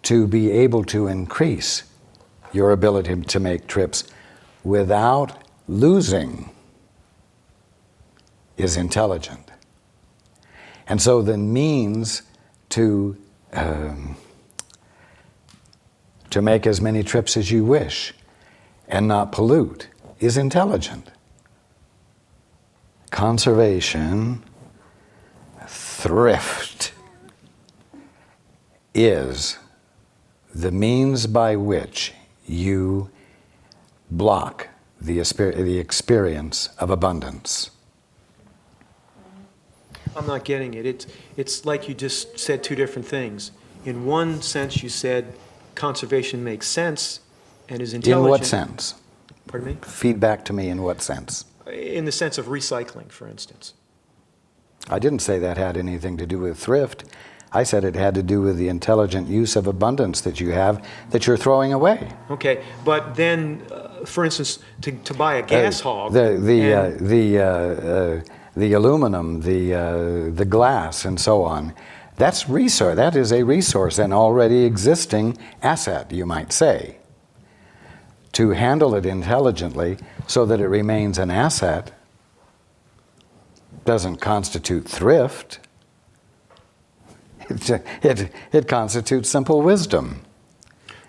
to be able to increase your ability to make trips without losing is intelligent. And so the means to make as many trips as you wish and not pollute is intelligent. Conservation, thrift, is the means by which you block the experience of abundance. I'm not getting it. It's like you just said two different things. In one sense, you said conservation makes sense and is intelligent. In what sense? Pardon me? Feedback to me in what sense? In the sense of recycling, for instance. I didn't say that had anything to do with thrift. I said it had to do with the intelligent use of abundance that you have that you're throwing away. Okay, but then, for instance, to buy a gas hog... The aluminum, the glass, and so on, that's resource. That is a resource, an already existing asset, you might say. To handle it intelligently so that it remains an asset doesn't constitute thrift. It constitutes simple wisdom.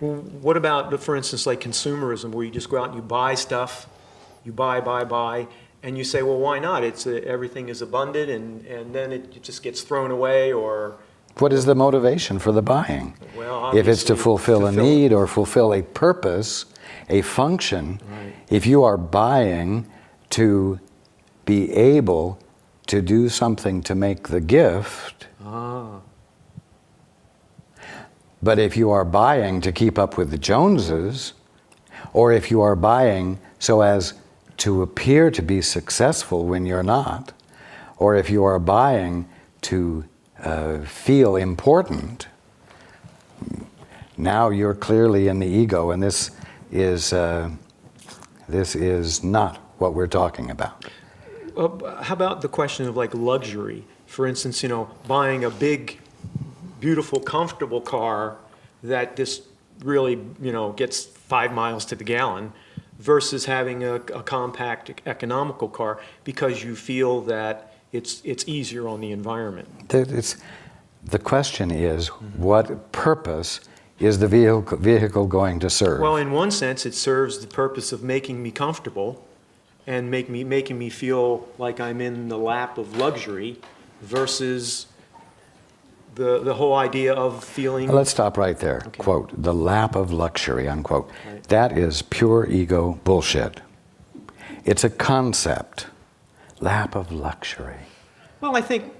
Well, what about, for instance, like consumerism, where you just go out and you buy stuff, you buy, and you say, well, why not? Everything is abundant, and then it just gets thrown away, or... What is the motivation for the buying? Well, if it's to fulfill a need or fulfill a purpose, a function, right. If you are buying to be able to do something to make the gift, but if you are buying to keep up with the Joneses, or if you are buying so as to appear to be successful when you're not, or if you are buying to feel important, now you're clearly in the ego, and this is not what we're talking about. How about the question of like luxury? For instance, buying a big, beautiful, comfortable car that just really, gets 5 miles to the gallon, versus having a compact, economical car because you feel that it's easier on the environment. The question is, what purpose is the vehicle going to serve? Well, in one sense, it serves the purpose of making me comfortable and making me feel like I'm in the lap of luxury, versus the whole idea of feeling... Let's stop right there. Okay. Quote, the lap of luxury, unquote. Right. That is pure ego bullshit. It's a concept. Lap of luxury. Well, I think...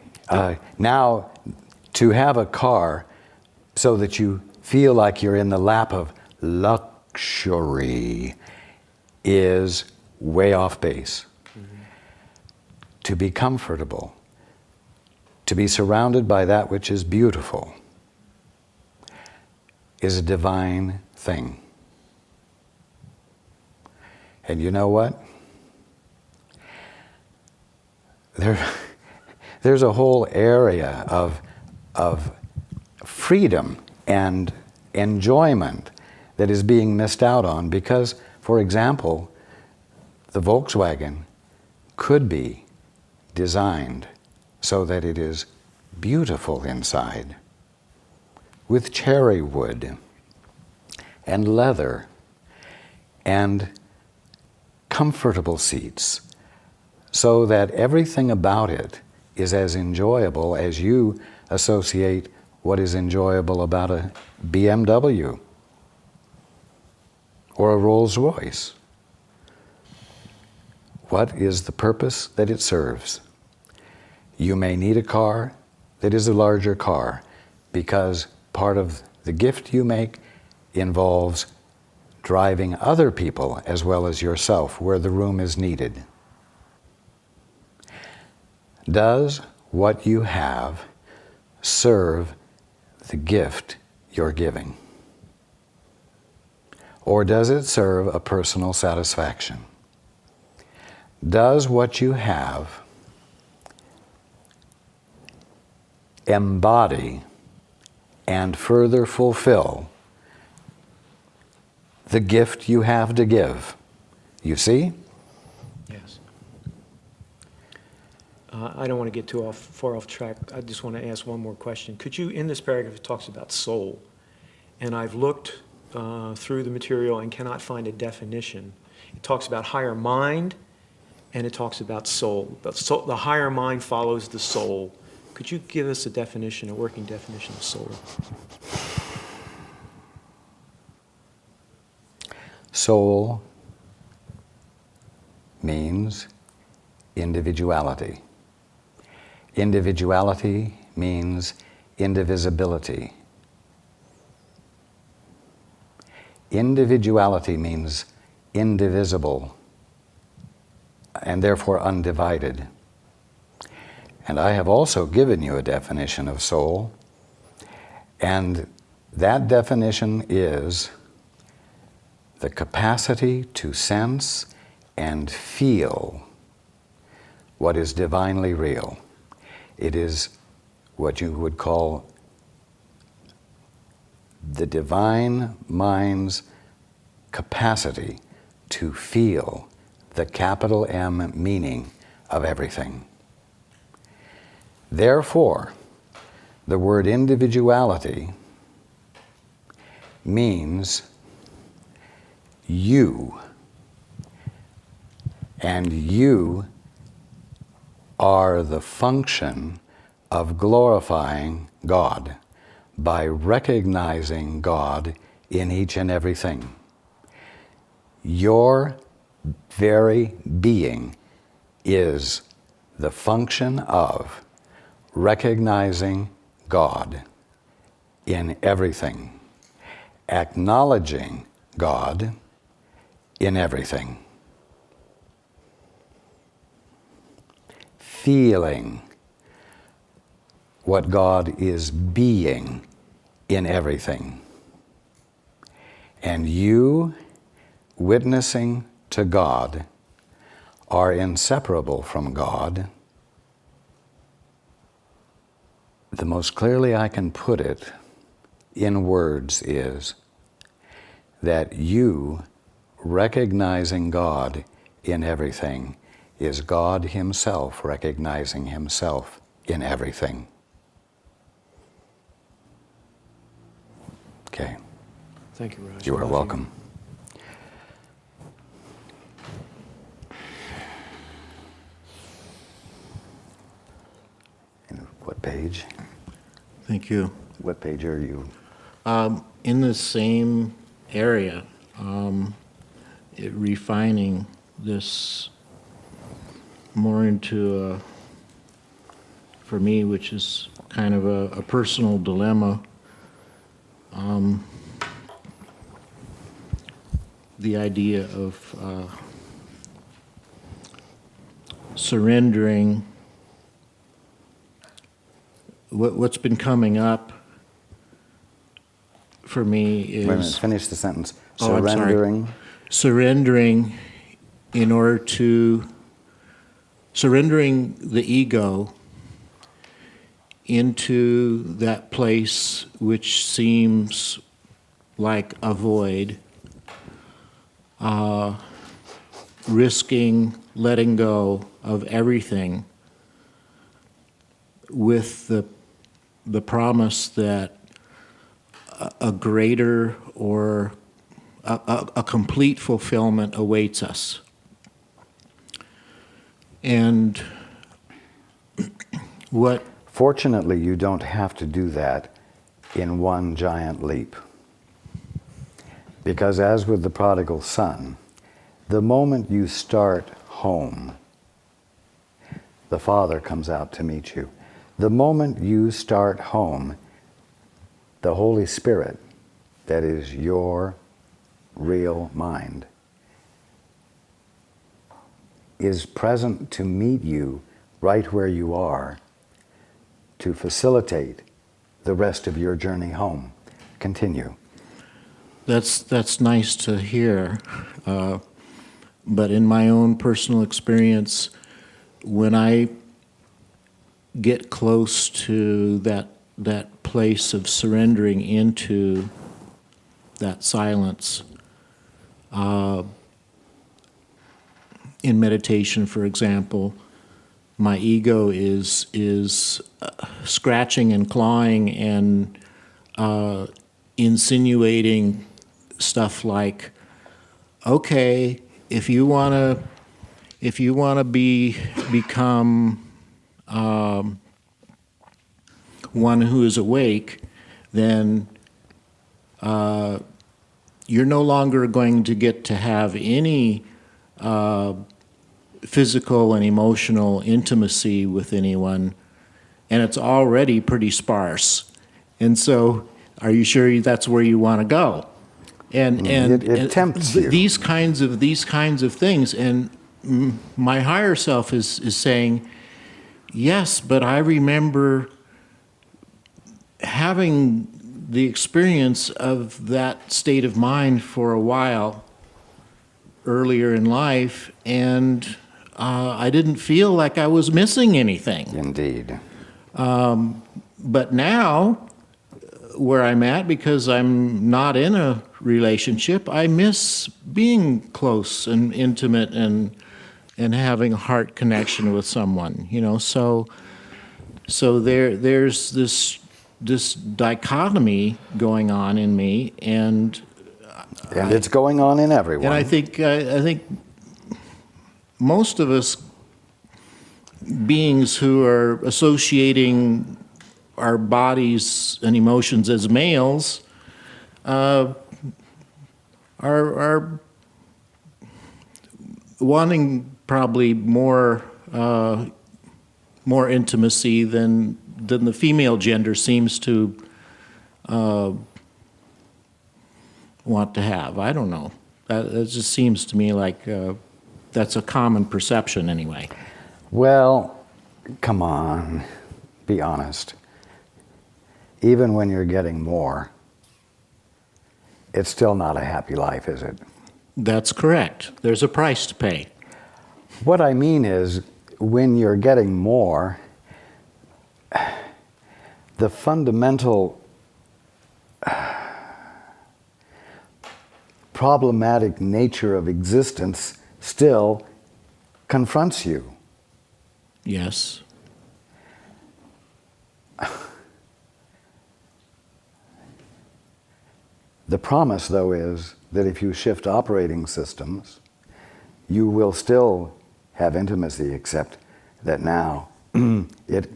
Now, to have a car so that you feel like you're in the lap of luxury is way off base. Mm-hmm. To be comfortable, to be surrounded by that which is beautiful, is a divine thing. And you know what? There's a whole area of freedom and enjoyment that is being missed out on because, for example, the Volkswagen could be designed so that it is beautiful inside, with cherry wood and leather and comfortable seats, so that everything about it is as enjoyable as you associate what is enjoyable about a BMW or a Rolls-Royce. What is the purpose that it serves? You may need a car that is a larger car because part of the gift you make involves driving other people as well as yourself where the room is needed. Does what you have serve the gift you're giving? Or does it serve a personal satisfaction? Does what you have embody and further fulfill the gift you have to give. You see? Yes. I don't want to get too far off track. I just want to ask one more question. Could you, in this paragraph, it talks about soul, and I've looked through the material and cannot find a definition. It talks about higher mind, and it talks about soul. The higher mind follows the soul. Could you give us a definition, a working definition of soul? Soul means individuality. Individuality means indivisibility. Individuality means indivisible and therefore undivided. And I have also given you a definition of soul, and that definition is the capacity to sense and feel what is divinely real. It is what you would call the divine mind's capacity to feel the capital M meaning of everything. Therefore, the word individuality means you, and you are the function of glorifying God by recognizing God in each and everything. Your very being is the function of recognizing God in everything, acknowledging God in everything, feeling what God is being in everything, and you witnessing to God are inseparable from God. The most clearly I can put it in words is that you recognizing God in everything is God Himself recognizing Himself in everything. Okay. Thank you, Raj. You are welcome. And what page? Thank you. What page are you? In the same area, refining this more into, for me, which is kind of a personal dilemma, the idea of surrendering. What's been coming up for me is... Wait a minute, finish the sentence. Oh, I'm sorry. Surrendering. Surrendering in order to... Surrendering the ego into that place which seems like a void, risking letting go of everything with the promise that a greater or a complete fulfillment awaits us. And what... Fortunately, you don't have to do that in one giant leap. Because as with the prodigal son, the moment you start home, the Father comes out to meet you. The moment you start home, the Holy Spirit, that is your real mind, is present to meet you right where you are to facilitate the rest of your journey home. Continue. That's nice to hear, but in my own personal experience, when I get close to that that place of surrendering into that silence. In meditation, for example, my ego is scratching and clawing and insinuating stuff like, okay, if you want to become one who is awake, then you're no longer going to get to have any physical and emotional intimacy with anyone, and it's already pretty sparse. And so, are you sure that's where you want to go? And It tempts you. these kinds of things, and my higher self is saying, yes, but I remember having the experience of that state of mind for a while earlier in life, and I didn't feel like I was missing anything. Indeed. But now, where I'm at, because I'm not in a relationship, I miss being close and intimate and having a heart connection with someone. So there's this dichotomy going on in me, and it's going on in everyone. I think most of us beings who are associating our bodies and emotions as males are wanting probably more intimacy than the female gender seems to want to have. I don't know. That just seems to me like that's a common perception anyway. Well, come on, be honest. Even when you're getting more, it's still not a happy life, is it? That's correct. There's a price to pay. What I mean is, when you're getting more, the fundamental problematic nature of existence still confronts you. Yes. The promise, though, is that if you shift operating systems, you will still have intimacy, except that now it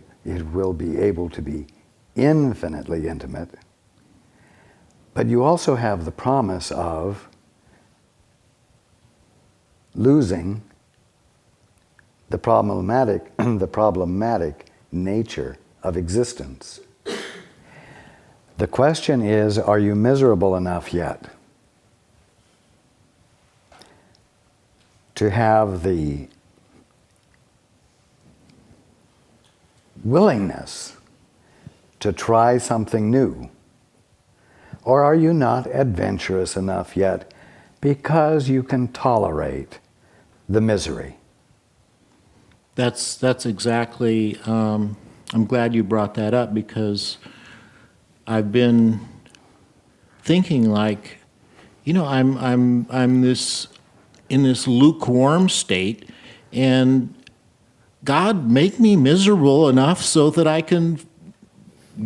will be able to be infinitely intimate. But you also have the promise of losing the problematic nature of existence. The question is, are you miserable enough yet to have the willingness to try something new? Or are you not adventurous enough yet because you can tolerate the misery? That's exactly. I'm glad you brought that up, because I've been thinking, like, I'm this in this lukewarm state, and God, make me miserable enough so that I can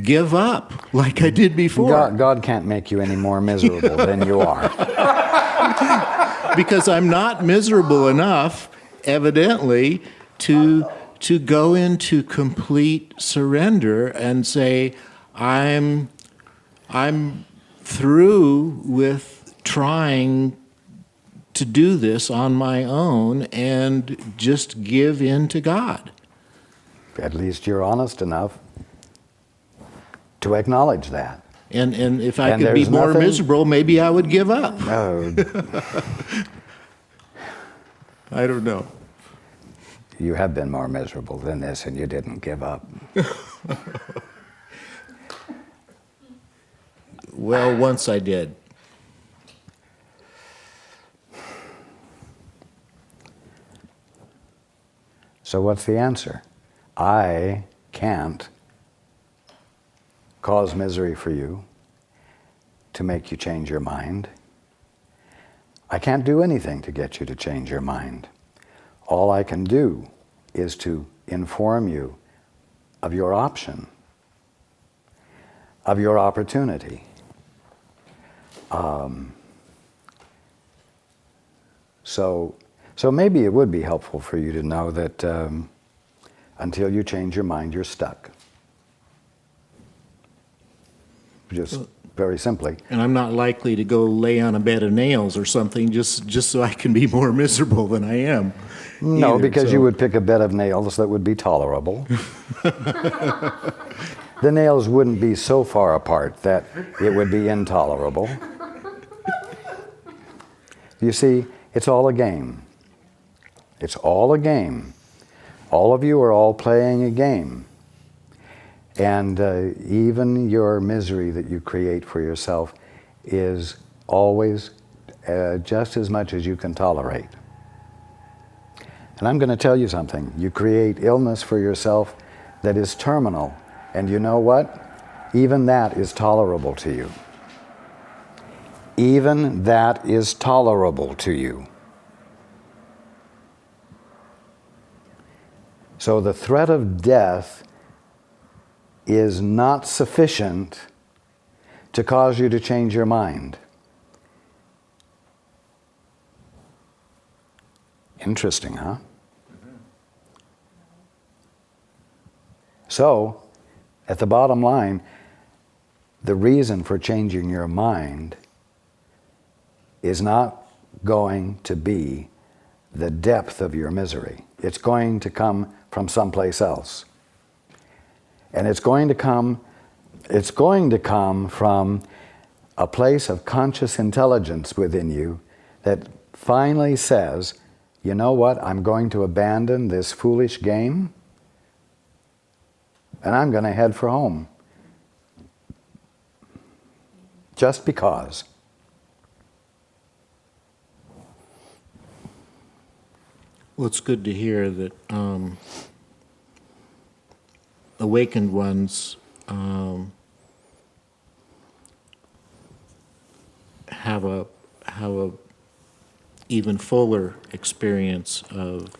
give up like I did before. God can't make you any more miserable than you are. Because I'm not miserable enough, evidently, to go into complete surrender and say, I'm through with trying to do this on my own and just give in to God. At least you're honest enough to acknowledge that. And if I And could be there's more nothing- miserable, maybe I would give up. No, I don't know. you have been more miserable than this, and you didn't give up. Well, once I did. So what's the answer? I can't cause misery for you to make you change your mind. I can't do anything to get you to change your mind. All I can do is to inform you of your option, of your opportunity. So maybe it would be helpful for you to know that until you change your mind, you're stuck. Just very simply. And I'm not likely to go lay on a bed of nails or something just so I can be more miserable than I am. No, either, because so- you would pick a bed of nails that would be tolerable. The nails wouldn't be so far apart that it would be intolerable. You see, it's all a game. It's all a game. All of you are all playing a game. And even your misery that you create for yourself is always just as much as you can tolerate. And I'm going to tell you something. You create illness for yourself that is terminal. And you know what? Even that is tolerable to you. Even that is tolerable to you. So the threat of death is not sufficient to cause you to change your mind. Interesting, huh? So, at the bottom line, the reason for changing your mind is not going to be the depth of your misery. It's going to come from someplace else. And it's going to come from a place of conscious intelligence within you that finally says, you know what, I'm going to abandon this foolish game and I'm going to head for home. Just because. Well, it's good to hear that awakened ones have a even fuller experience of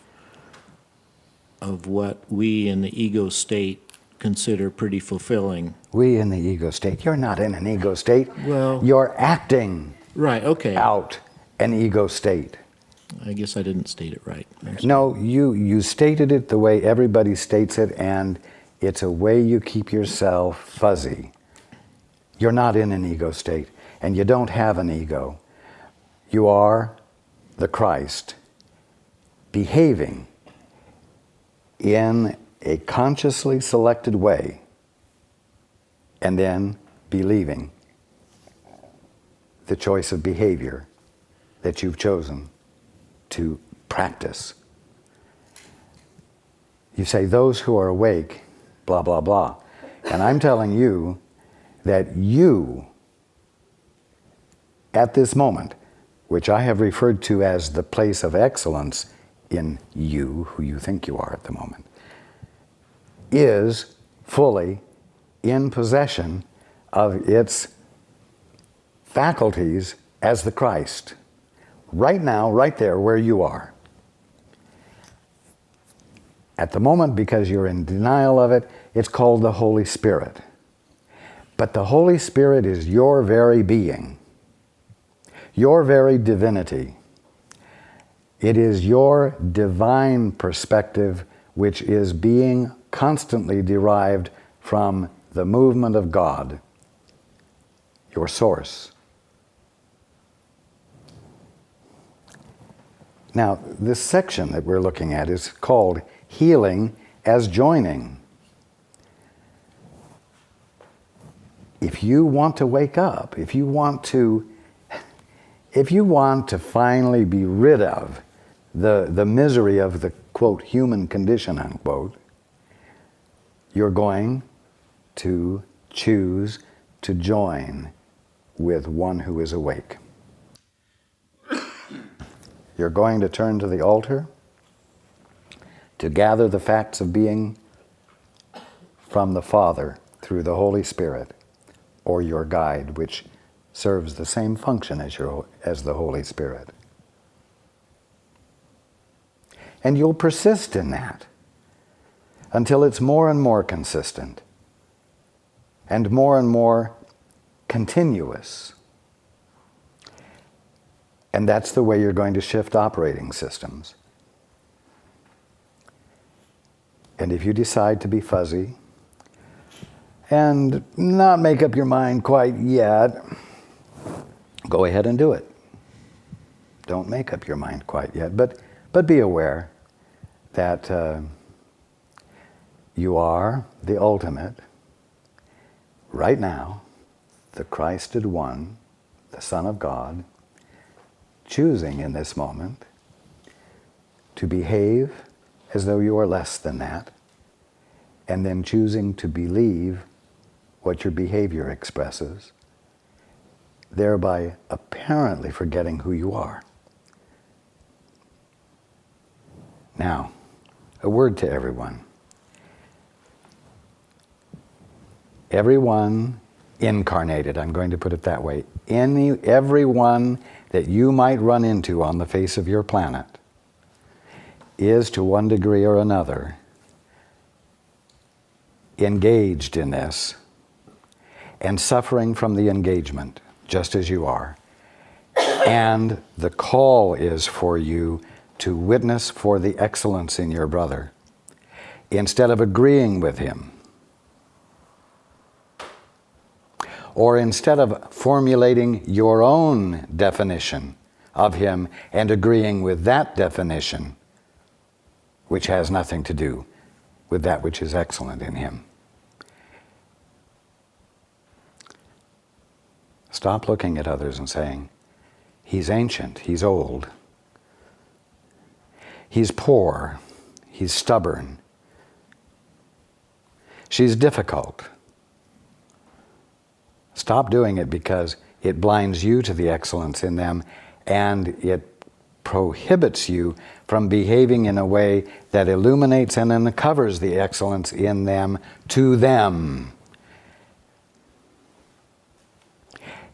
what we in the ego state consider pretty fulfilling. We in the ego state. You're not in an ego state. Well, you're acting right, okay. out an ego state. I guess I didn't state it right. No, you stated it the way everybody states it, and it's a way you keep yourself fuzzy. You're not in an ego state, and you don't have an ego. You are the Christ, behaving in a consciously selected way, and then believing the choice of behavior that you've chosen to practice. You say, those who are awake, blah, blah, blah. And I'm telling you that you, at this moment, which I have referred to as the place of excellence in you, who you think you are at the moment, is fully in possession of its faculties as the Christ. Right now, right there where you are. At the moment, because you're in denial of it, it's called the Holy Spirit. But the Holy Spirit is your very being, your very divinity. It is your divine perspective which is being constantly derived from the movement of God, your source. Now, this section that we're looking at is called Healing as Joining. If you want to wake up, if you want to finally be rid of the misery of the, quote, human condition, unquote, you're going to choose to join with one who is awake. You're going to turn to the altar to gather the facts of being from the Father through through the Holy Spirit, or your guide, which serves the same function as the Holy Spirit. And you'll persist in that until it's more and more consistent and more continuous. And that's the way you're going to shift operating systems. And if you decide to be fuzzy and not make up your mind quite yet, go ahead and do it. Don't make up your mind quite yet, but be aware that you are the ultimate, right now, the Christed One, the Son of God, choosing in this moment to behave as though you are less than that, and then choosing to believe what your behavior expresses, thereby apparently forgetting who you are. Now, a word to everyone. Everyone incarnated, I'm going to put it that way, everyone that you might run into on the face of your planet is, to one degree or another, engaged in this and suffering from the engagement, just as you are. And the call is for you to witness for the excellence in your brother, instead of agreeing with him, or instead of formulating your own definition of him and agreeing with that definition, which has nothing to do with that which is excellent in him. Stop looking at others and saying, he's ancient, he's old, he's poor, he's stubborn, she's difficult. Stop doing it, because it blinds you to the excellence in them, and it prohibits you from behaving in a way that illuminates and uncovers the excellence in them to them.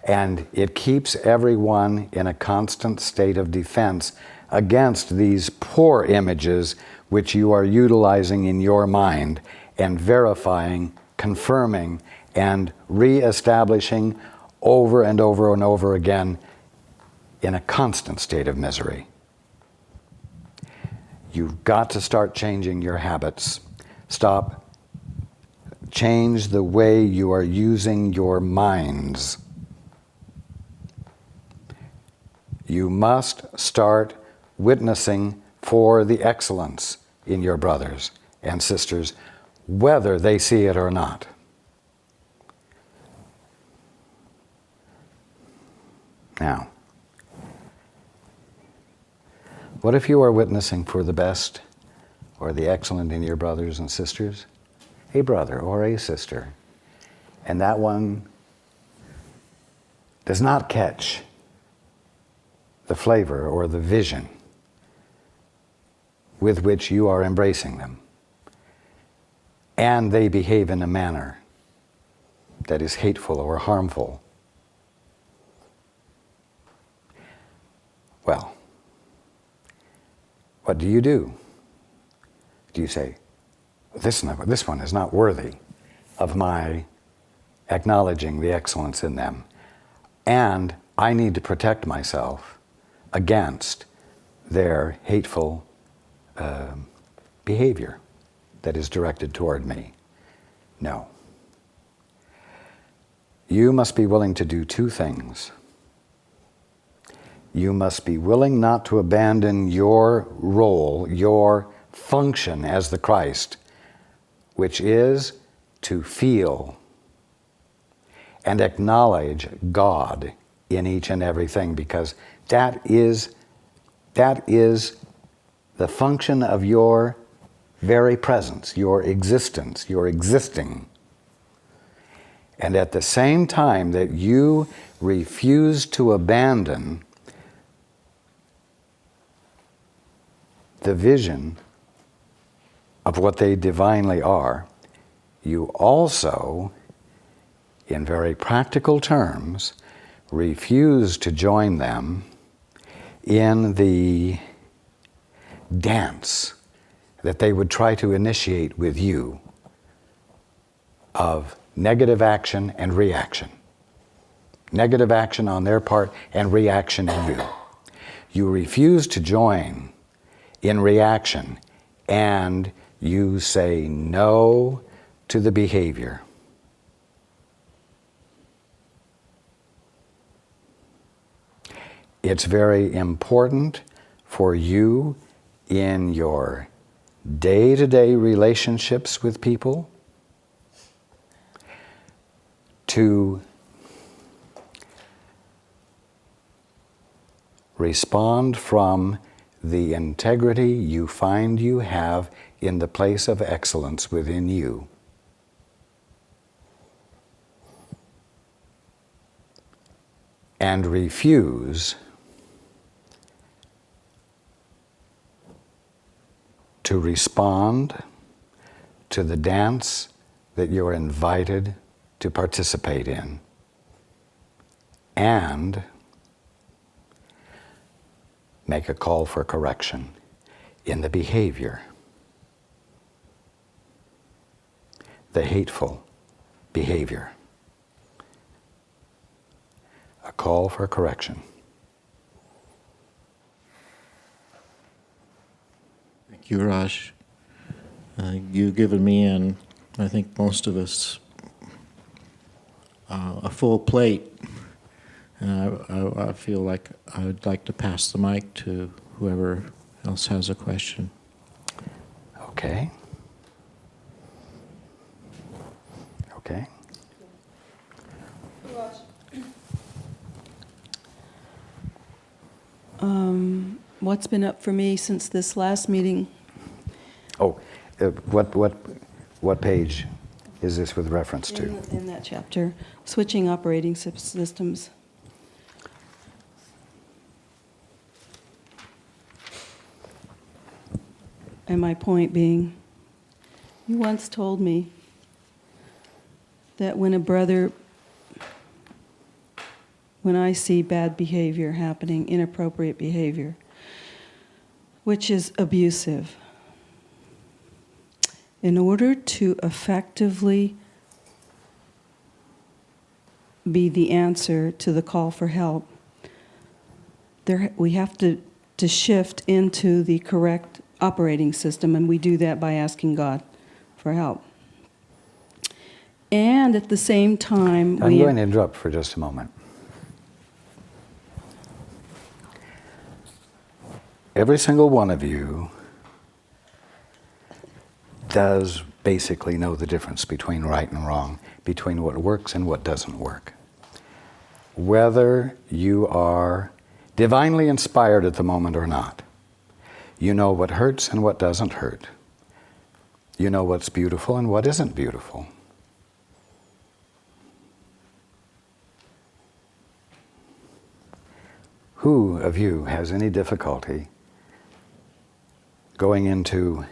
And it keeps everyone in a constant state of defense against these poor images which you are utilizing in your mind and verifying, confirming, and re-establishing over and over and over again in a constant state of misery. You've got to start changing your habits. Change the way you are using your minds. You must start witnessing for the excellence in your brothers and sisters, whether they see it or not. Now, what if you are witnessing for the best or the excellent in your brothers and sisters? A brother or a sister, and that one does not catch the flavor or the vision with which you are embracing them, and they behave in a manner that is hateful or harmful. Well, what do? Do you say, this one is not worthy of my acknowledging the excellence in them, and I need to protect myself against their hateful behavior that is directed toward me? No. You must be willing to do two things. You must be willing not to abandon your role, your function as the Christ, which is to feel and acknowledge God in each and everything, because that is the function of your very presence, your existence, your existing. And at the same time that you refuse to abandon the vision of what they divinely are, you also in very practical terms, refuse to join them in the dance that they would try to initiate with you of negative action and reaction. Negative action on their part and reaction in you. You refuse to join in reaction, and you say no to the behavior. It's very important for you in your day-to-day relationships with people to respond from the integrity you find you have in the place of excellence within you. And refuse to respond to the dance that you're invited to participate in. And make a call for correction in the behavior, the hateful behavior. A call for correction. Thank you, Raj. You've given me, and I think most of us, a full plate. And I feel like I would like to pass the mic to whoever else has a question. Okay. Okay. What's been up for me since this last meeting? Oh, what page is this with reference to? In that chapter, switching operating systems. And my point being, you once told me that when I see bad behavior happening, inappropriate behavior, which is abusive, in order to effectively be the answer to the call for help, we have to shift into the correct operating system, and we do that by asking God for help. And at the same time, I'm going to interrupt for just a moment. Every single one of you does basically know the difference between right and wrong, between what works and what doesn't work. Whether you are divinely inspired at the moment or not, you know what hurts and what doesn't hurt. You know what's beautiful and what isn't beautiful. Who of you has any difficulty going into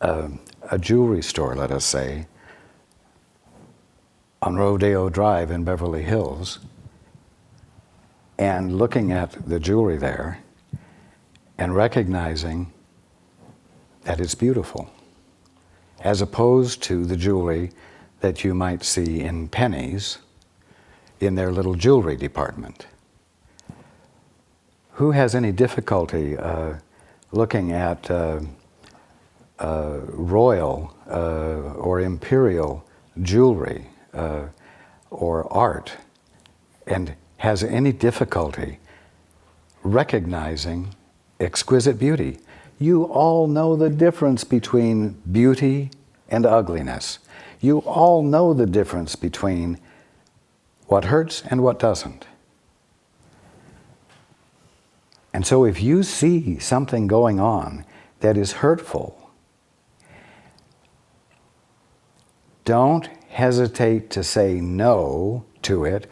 a jewelry store, let us say, on Rodeo Drive in Beverly Hills, and looking at the jewelry there and recognizing that it's beautiful, as opposed to the jewelry that you might see in Penny's in their little jewelry department? Who has any difficulty looking at royal or imperial jewelry or art and has any difficulty recognizing exquisite beauty? You all know the difference between beauty and ugliness. You all know the difference between what hurts and what doesn't. And so if you see something going on that is hurtful, don't hesitate to say no to it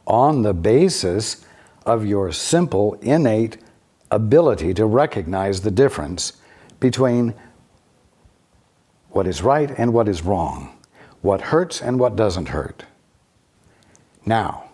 on the basis of your simple, innate ability to recognize the difference between what is right and what is wrong, what hurts and what doesn't hurt. Now,